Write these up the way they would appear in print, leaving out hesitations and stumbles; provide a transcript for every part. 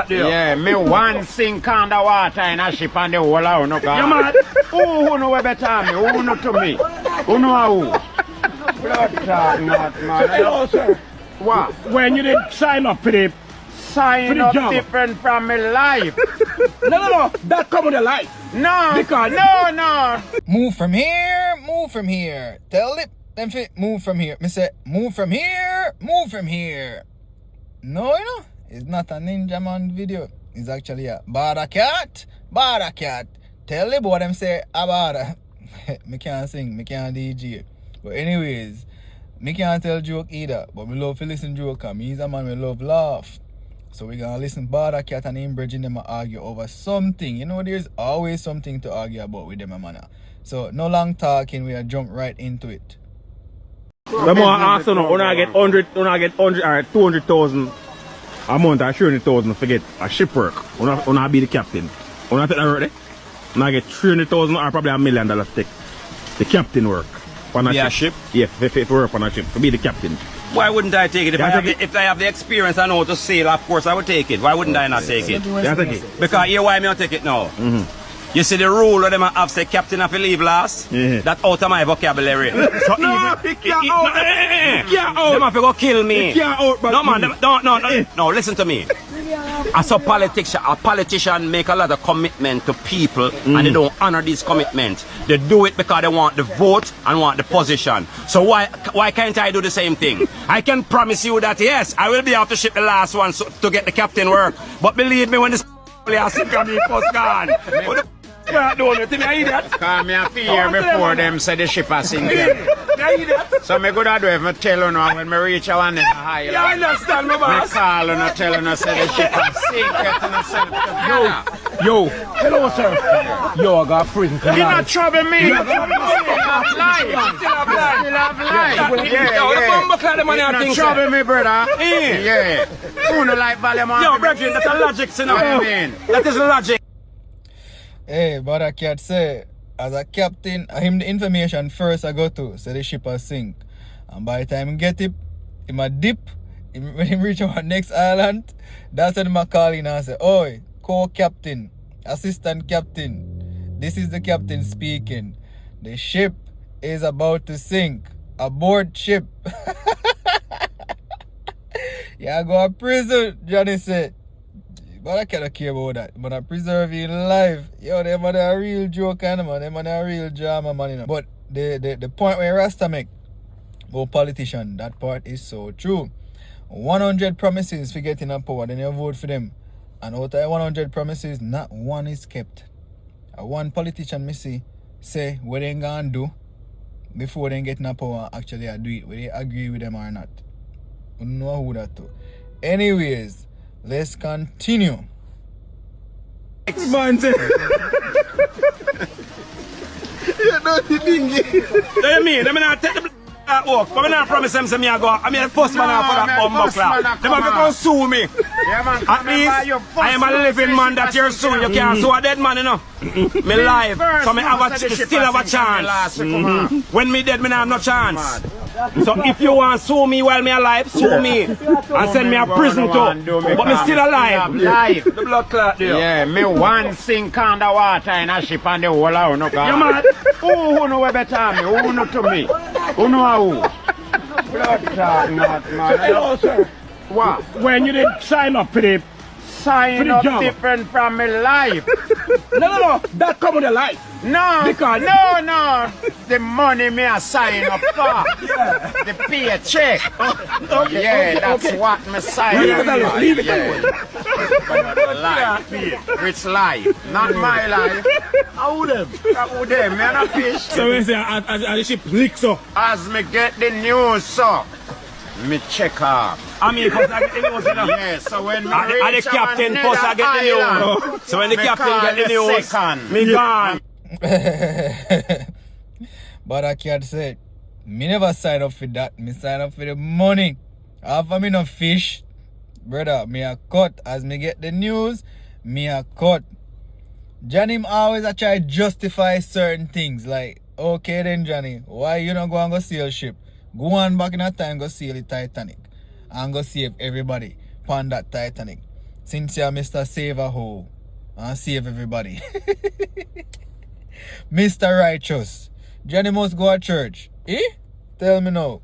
Yeah, me one sink underwater in a ship and the whole of no God. You mad? Who know where better me? Who know to me? Who know who? Blood clot, not man. Hello, sir. What? When you did sign up for the Sign up job. different from my life. No, that come with the life. No, Because- no. Move from here, move from here. Tell them fit move from here. Me say move from here, move from here. No, you know, it's not a Ninja Man video. It's actually a Bada cat. Tell the boy them say Abada. Me can't sing, me can't DJ. But anyways, me can't tell joke either. But me love to listen joke cause me is a man we love laugh. So we gonna listen Bada cat and him bridging them argue over something. You know, there's always something to argue about with them, man. So no long talking, we are jump right into it. The more ask you know, when I get 100 or 200,000 a month or 300,000 forget a ship work. When I be the captain. When I take that work there, when I get 300,000 or probably $1 million take the captain work. On Be a ship? Yeah, if work on a ship, to be the captain. Why wouldn't I take it? If I have the experience I know to sail, of course I would take it. Why wouldn't I not take it? Yeah, take it. Because here why me not take it now? You see the rule of them have say captain have to leave last? Yeah. That out of my vocabulary. So No, he can't out. He can't out. Them have to go kill me. He can't out, but No man, no, listen to me. As a politician make a lot of commitment to people and they don't honor these commitments. They do it because they want the vote and want the position. So why can't I do the same thing? I can promise you that yes, I will be able to ship the last one to get the captain work. But believe me, when this has to come in first gone. What the doing it? I hear that. Cause me a fear before them say the ship a sink. I hear that. So me good at do if me tell you now when me reach a one in a high You understand me, me boss? call you and tell you say the ship a sink. Get yourself together. Yo, hello sir. Yo, I got prison You tonight. not trouble me. You still have life. Still have life. Yeah. You not trouble me, brother. Yeah. Who no like Valley man? Yo, brethren, that's a logic, you know. What do you mean? That is logic. Hey, Bada cat say, as a captain, him the information first I go to, so the ship a sink. And by the time he get it, him a dip, when he reach our next island, that's when him call in and say, oi, co-captain, assistant captain, this is the captain speaking. The ship is about to sink. Aboard ship. Yeah, go to prison, Johnny said. But I cannot care about that. But I preserve your life. Yo, them man a real joke kind of man. Them man a real drama man, you know. But the point where Rasta make about politician, that part is so true. 100 promises for getting a power, then you vote for them. And out of 100 promises, not one is kept. One politician me see say what they gonna do before they get in a power actually I do it, whether they agree with them or not. You know who that to. Anyways, let's continue. Man, say. You know the thing. Do you mean? I mean, I take the work. But I not promise them, say me I go. I mean, the first man out for that bomb club. They might go sue me. Yeah, man. At least, I am a living man that you're suing. You can't sue a dead man, you know. Me live, so me have still have a chance. When me dead, me not have no chance. So if you want to sue me while me alive, sue me. And send me a prison too. But me still alive. Life. The blood clot there. Yeah, me one sink underwater in a ship and the whole of no God. You mad? Who know where better me? Who know to me? Who know who? Blood clot, not man. Hello sir. What? When you did sign up for the Sign the up job. different from my life. No, that come with the life. No, Because- no. The money me a sign up for. The paycheck. Yeah, that's what me sign Leave up it alone, for. leave it Yeah. Life. Which life? Not my life. How them? How them? Me and a fish. So when say as the ship leaks up. As me get the news, so me check off. I mean, because I get the news, you know. Yeah, so when me And the reach captain our post I get the island, news. So when the me captain call get the the news, second. me gone. But I can't say, me never sign up for that. Me sign up for the money. After me no fish, brother, me a cut. As me get the news, me a cut. Johnny always a try justify certain things. Like, okay then Johnny, why you not go and go sail ship? Go on back in that time, go sail the Titanic. And go save everybody on that Titanic. Since you're Mr. Save a Ho and save everybody. Mr. Righteous. Johnny must go to church. Eh? Tell me now.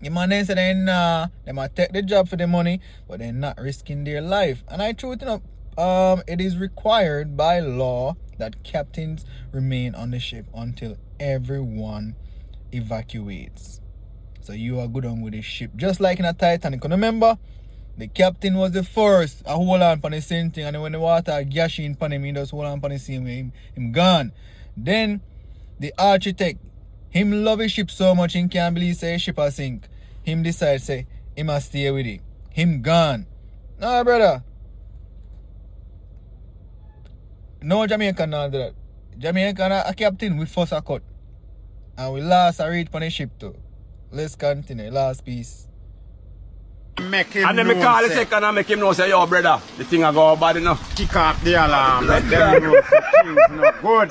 The man they say they might take the job for the money, but they're not risking their life. And I truth enough, it is required by law that captains remain on the ship until everyone evacuates. So you are good on with the ship. Just like in a Titanic. Remember? The captain was the first to hold on for the same thing, and then when the water gashing on him, he just hold on for the same way. Him gone. Then the architect, him love his ship so much he can't believe say his ship a sink. Him decide say he must stay with it. Him gone. No, brother. No Jamaican not do that. Jamaican a captain we first a cut. And we last a read on the ship too. Let's continue. Last piece. Make him And then me call the second and make him know say, yo brother, the thing a go bad enough. kick off the alarm. Let them know things not good.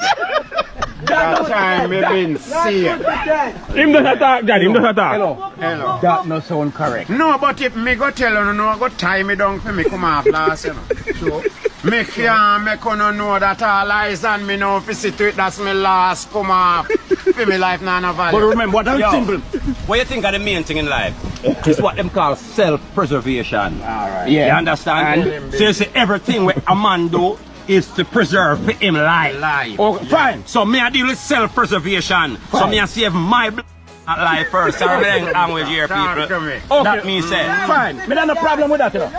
That time we been seeing. Him does attack, Daddy. Him does attack. Hello. That no sound correct. No, but if me go tell you, no, go tie me down for me come off last, you know. So, me can't make you know that all eyes on me now for sit with that's my last come off for me life now no value. But remember, what I'm simple. What you think of the main thing in life is what them call self-preservation. Yeah. You understand? So you see everything what a man do is to preserve for him life. Oh, fine. So me I deal with self-preservation. So me I save my life first. Sorry, language here, people. That means say. Fine. Me don't have no problem with that, you know.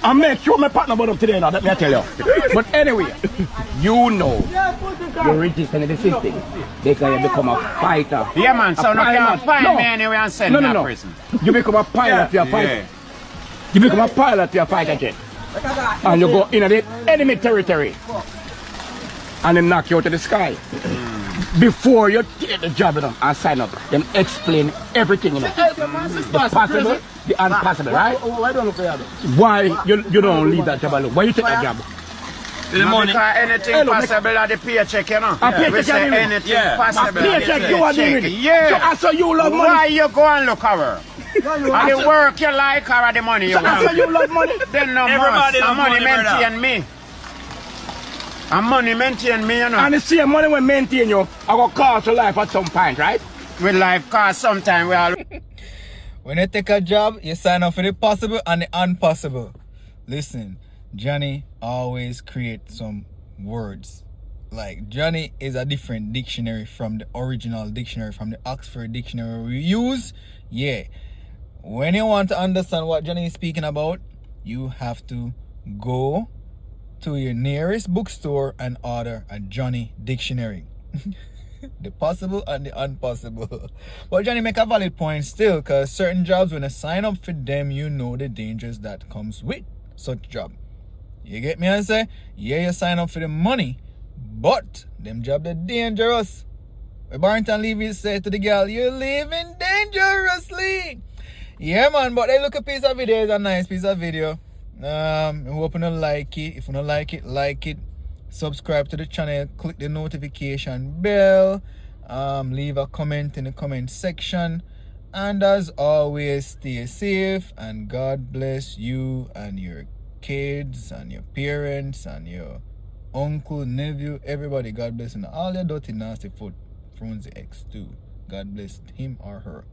I make sure my partner brought up today now, that me I tell you. But anyway, you know, you're registered in the system. They can become a fighter. Yeah, man, so no can't find me anyway and send me to prison. You become a pilot, you're a fighter. You become a pilot, you're a fighter jet. And you go in the enemy territory. And then knock you out of the sky. Before you take the job, you know, and sign up, then explain everything, you know. The possible, the impossible, right? Why you don't leave that job alone? Why you take that job? The money. Because anything possible at the paycheck, you know. A paycheck, We say anything possible. A paycheck you are doing it. Yeah. So you love money. Why you go and look her? And the work you like or the money you want? So you love money. Then no Everybody must. love Money money, brother. maintain me. And money maintain me, you know. And the same money will maintain you, I will cost your life at some point, right? With life cost sometime we all. When you take a job, you sign up for the possible and the impossible. Listen, Johnny always creates some words. Like, Johnny is a different dictionary from the original dictionary, from the Oxford dictionary we use. Yeah. When you want to understand what Johnny is speaking about, you have to go to your nearest bookstore and order a Johnny dictionary. The possible and the impossible. But Johnny make a valid point still, because certain jobs, when you sign up for them, you know the dangers that comes with such job. You get me? I say, yeah, you sign up for the money, but them job they're dangerous. When Barrington Levy said to the girl, you're living dangerously. Yeah, man, but they look a piece of video. It's a nice piece of video. I hope you don't like it. If you don't like it. Subscribe to the channel, click the notification bell, leave a comment in the comment section, and as always, stay safe and God bless you and your kids and your parents and your uncle, nephew, everybody. God bless, and all your dirty nasty foot from the X2. God bless him or her.